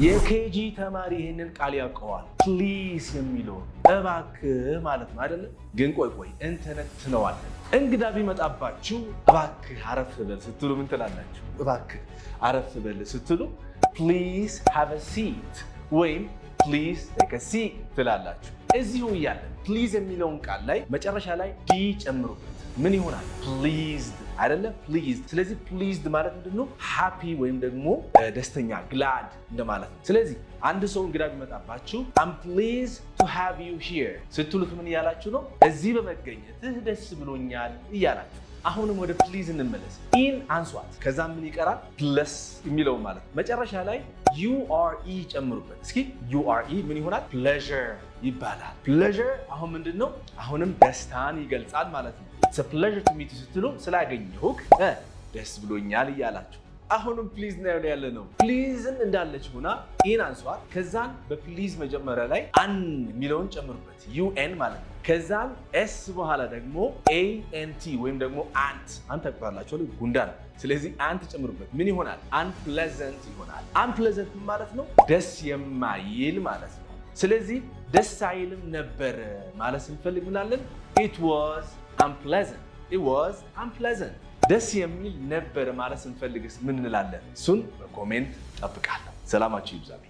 የኬጂ ተማሪ ይህንን ቃል ያውቀዋል። ፕሊዝ የሚለው እባክህ ማለት ነው አይደለ? ግን ቆይ እንተነትነዋለን። እንግዳ ቢመጣባችሁ እባክህ አረፍ በል ስትሉ ምን ትላላችሁ? እባክህ አረፍ በል ስትሉ ፕሊዝ ሃቭ አ ሲት ወይም ፕሊዝ ቴክ አ ሲት ትላላችሁ። እዚሁ እያለን ፕሊዝ የሚለውን ቃል ላይ መጨረሻ ላይ ዲ ጨምሩበት። ምን ይሆናል? ፕሊዝድ አይደለ? ፕሊዝድ። ስለዚህ ፕሊዝድ ማለት ምንድነው? ሃፒ ወይም ደግሞ ደስተኛ ግላድ እንደማለት ነው። ስለዚህ አንድ ሰው እንግዳ ቢመጣባችሁ አም ፕሊዝ ቱ ሃቭ ዩ ሂር ስትሉት ምን እያላችሁ ነው? እዚህ በመገኘትህ ደስ ብሎኛል እያላችሁ። አሁንም ወደ ፕሊዝ እንመለስ። ኢን አንሷት። ከዛ ምን ይቀራል? ፕለስ የሚለው ማለት ነው። መጨረሻ ላይ ዩአርኢ ጨምሩበት። እስኪ ዩአርኢ ምን ይሆናል? ፕሌዠር ይባላል። ፕሌዠር አሁን ምንድን ነው? አሁንም ደስታን ይገልጻል ማለት ነው። ኢትስ አ ፕሌዠር ቱ ሚት ስትሉ ስላገኘሁህ ደስ ብሎኛል እያላችሁ። አሁንም ፕሊዝ ነው ያለ ነው። ፕሊዝን እንዳለች ሆና ኢን አንሷት። ከዛን በፕሊዝ መጀመሪያ ላይ አን የሚለውን ጨምሩበት። ዩኤን ማለት ነው። ከዛን ኤስ በኋላ ደግሞ ኤንቲ ወይም ደግሞ አንት ተቆጣላችሁ ጉንዳን። ስለዚህ አንት ጨምሩበት። ምን ይሆናል? አንፕሌዘንት ይሆናል። አንፕሌዘንት ማለት ነው ደስ የማይል ማለት ነው። ስለዚህ ደስ አይልም ነበር ማለት ስንፈልግ ምናለን? ኢት ዋዝ አንፕሌዘንት። ኢት ዋዝ አንፕሌዘንት። ደስ የሚል ነበር ማለት ስንፈልግስ ምን እንላለን? እሱን በኮሜንት ጠብቃለሁ። ሰላማችሁ ይብዛልኝ።